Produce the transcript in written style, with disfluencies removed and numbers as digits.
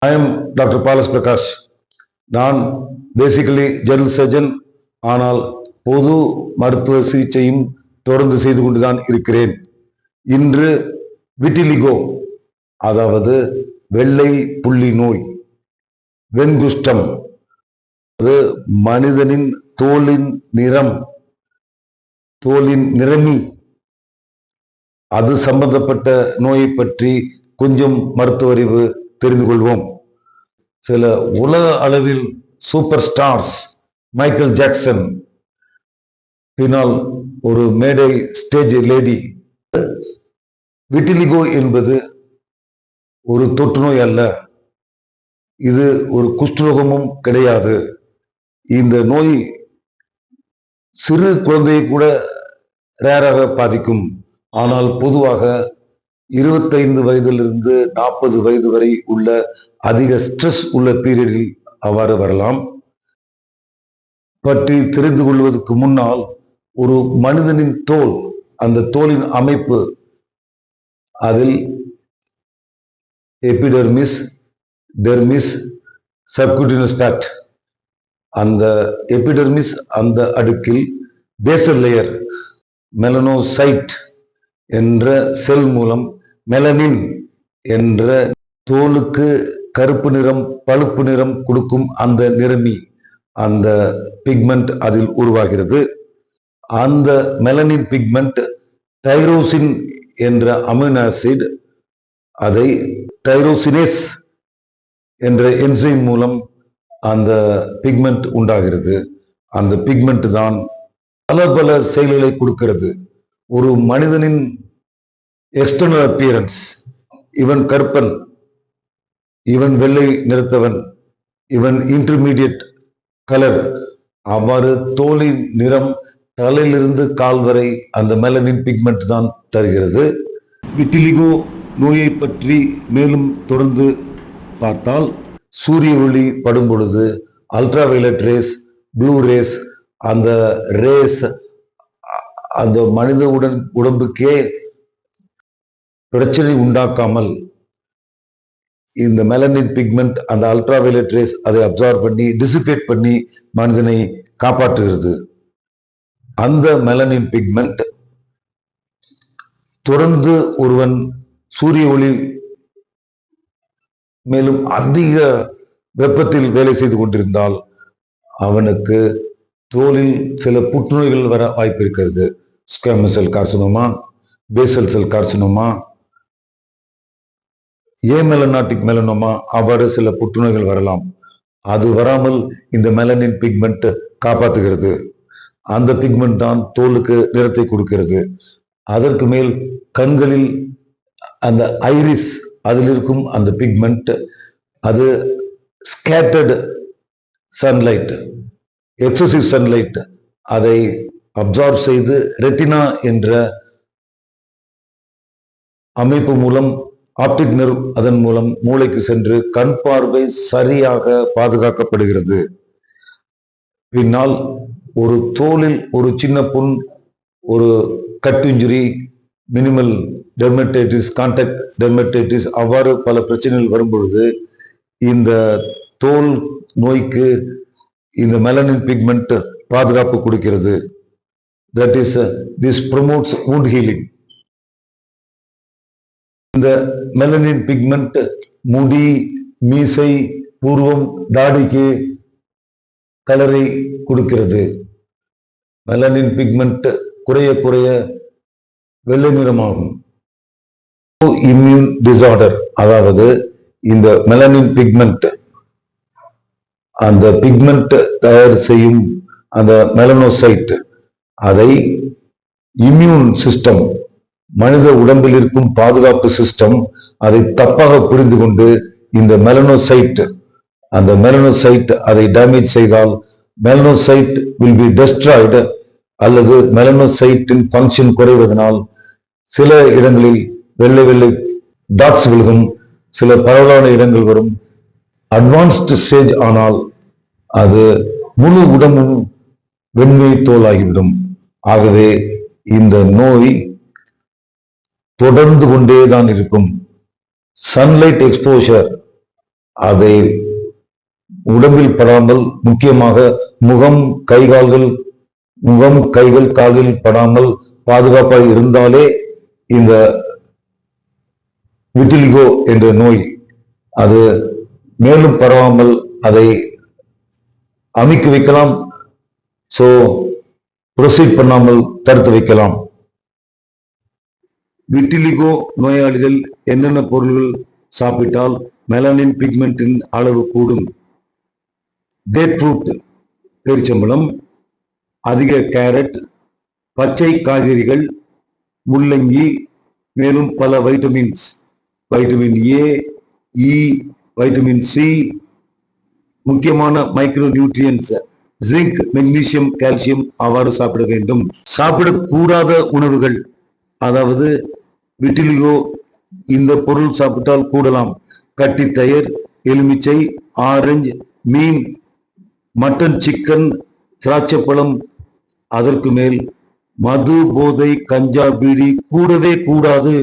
I am Dr. Palas Prakash. நான் basically general surgeon. ஆனால் பொது மருத்துவ சிகிச்சையும் தொடர்ந்து செய்து கொண்டுதான் இருக்கிறேன். இன்று விட்டிலிகோ, அதாவது வெள்ளை புள்ளி நோய், வெண்குஷ்டம், அது மனிதனின் தோலின் நிறம், தோலின் நிறமி, அது சம்பந்தப்பட்ட நோயை பற்றி கொஞ்சம் மருத்துவ அறிவு தெரிந்து கொள்வோம். சில உலக அளவில் சூப்பர் ஸ்டார்ஸ், மைக்கேல் ஜாக்சன், பின்னால் ஒரு மேடை ஸ்டேஜ் லேடி. விட்டிலிகோ என்பது ஒரு தொற்று நோய் அல்ல, இது ஒரு குஷ்டரோகமும் கிடையாது. இந்த நோய் சிறு குழந்தையை கூட ரேராக பாதிக்கும். ஆனால் பொதுவாக 25 வயதிலிருந்து 40 வயது வரை உள்ள அதிக ஸ்ட்ரெஸ் உள்ள பீரியடில் அவ்வாறு வரலாம். பற்றி தெரிந்து கொள்வதற்கு முன்னால், ஒரு மனிதனின் தோல், அந்த தோலின் அமைப்பு, அதில் எபிடெர்மிஸ், டெர்மிஸ், சப்குட்டினஸ் ஃபேட். அந்த எபிடெர்மிஸ், அந்த அடுக்கில் பேசல் லேயர், மெலனோசைட் என்ற செல் மூலம் மெலனின் என்ற தோலுக்கு கருப்பு நிறம், பழுப்பு நிறம் கொடுக்கும் அந்த நிறமி, அந்த பிக்மெண்ட் அதில் உருவாகிறது. அந்த மெலனின் பிக்மெண்ட் டைரோசின் என்ற அமினோ ஆசிட், அதை டைரோசினேஸ் என்ற என்சைம் மூலம் அந்த பிக்மெண்ட் உண்டாகிறது. அந்த பிக்மெண்ட் தான் பல பல செயல்களை கொடுக்கிறது. ஒரு மனிதனின் எக்ஸ்டர்னல் அப்பியரன்ஸ், இவன் கருப்பன், இவன் வெள்ளை நிறத்தவன், இவன் இன்டர்மீடியட் கலர், அவ்வாறு தோலின் நிறம் தலையிலிருந்து கால் வரை அந்த மெலனின் பிக்மெண்ட் தான் தருகிறது. விட்டிலிகோ நோயை பற்றி மேலும் தொடர்ந்து பார்த்தால், சூரிய ஒளி படும் பொழுது ultra violet race, blue rays, அந்த ரேஸ் அந்த மனித உடம்புக்கே பிரச்சனை உண்டாக்காமல் இந்த மெலனின் பிக்மெண்ட், அந்த அல்ட்ரா வயலட் ரேஸ் அதை அப்சார்ப் பண்ணி டிசிபேட் பண்ணி மனிதனை காப்பாற்றுகிறது. அந்த மெலனின் பிக்மெண்ட் தொடர்ந்து ஒருவன் சூரிய ஒளி மேலும் அதிக வெப்பத்தில் வேலை செய்து கொண்டிருந்தால் அவனுக்கு தோலில் சில புற்றுநோய்கள் வர வாய்ப்பு இருக்கிறது. Squamous cell carcinoma, basal cell carcinoma, amelanotic melanoma, அவ்வாறு சில புற்றுநோய்கள் வரலாம். அது வராமல் இந்த மெலனின் பிக்மெண்ட் காப்பாற்றுகிறது. அந்த பிக்மெண்ட் தான் தோலுக்கு நிறத்தை கொடுக்கிறது. அதற்கு மேல் கண்களில் அந்த ஐரிஸ், அதில் இருக்கும் அந்த பிக்மெண்ட், அது ஸ்கேட்டர்டு சன்லைட், எக்ஸசிவ் சன்லைட், அதை அப்சார்ப் செய்து ரெட்டினா என்ற அமைப்பு மூலம், ஆப்டிக் நர்வ் அதன் மூலம் மூளைக்கு சென்று கண் பார்வை சரியாக பாதுகாக்கப்படுகிறது. பின்னால் ஒரு தோலில் ஒரு சின்ன புண், ஒரு cut injury, minimal dermatitis, contact dermatitis, அவ்வாறு பல பிரச்சனைகள் வரும்பொழுது இந்த தோல் நோய்க்கு இந்த மெலனின் பிக்மெண்ட் பாதுகாப்பு கொடுக்கிறது. That is, this promotes wound healing. இந்த மெலனின் பிக்மெண்ட் முடி, மீசை, பூர்வம், தாடிக்கு கலரை கொடுக்கிறது. மெலனின் பிக்மெண்ட் குறைய குறைய வெள்ளை நிறமாகும். இம்யூன் டிசார்டர், அதாவது இந்த மெலனின் பிக்மெண்ட், அந்த பிக்மெண்ட் தயார் செய்யும் அந்த மெலனோசைட், அதை இம்யூன் சிஸ்டம், மனித உடம்பில் இருக்கும் பாதுகாப்பு சிஸ்டம், அதை தப்பாக புரிந்து கொண்டு இந்த மெலனோசைட், அந்த மெலனோசைட் அதை டேமேஜ் செய்தால் மெலனோசைட் will be destroyed, அல்லது மெலனோசைட்டின் ஃபங்க்ஷன் குறைவதனால் சில இடங்களில் வெள்ளை வெள்ளை டாட்ஸ் விழுகும், சில பரவலான இடங்கள் வரும். அட்வான்ஸ்டு ஸ்டேஜ் ஆனால் அது முழு உடம்பும் வெண்மை தோலாகிவிடும். ஆகவே இந்த நோய் தொடர்ந்து கொண்டேதான் இருக்கும். சன்லைட் எக்ஸ்போஷர், அதை உடம்பில் படாமல், முக்கியமாக முகம் கைகள் கால்களில் படாமல் பாதுகாப்பாக இருந்தாலே இந்த விட்டிலிகோ என்ற நோய் அது மேலும் பரவாமல் அதை அமைக்க வைக்கலாம். சோ ப்ரொசீட் பண்ணாமல் தடுத்து வைக்கலாம். விட்டிலிகோ நோயாளிகள் என்னென்ன பொருள்கள் சாப்பிட்டால் மெலனின் பிக்மெண்டின் அளவு கூடும்? கிரேப் ஃப்ரூட், பேரிச்சம்பழம், அதிக கேரட், பச்சை காய்கறிகள், முள்ளங்கி, மேலும் பல vitamins, vitamin A, E, vitamin C, முக்கியமான micro nutrients, zinc, magnesium, calcium அவ்வாறு சாப்பிட வேண்டும். சாப்பிடக்கூடாத உணவுகள், அதாவது விட்டிலிகோ இந்த பொருள் சாப்பிட்டால் கூடலாம்: கட்டி தயிர், எலுமிச்சை, ஆரஞ்சு, மீன், மட்டன், சிக்கன், திராட்சைப்பழம், அதற்கு மேல் மது, போதை, கஞ்சா, பீடி கூடவே கூடாது.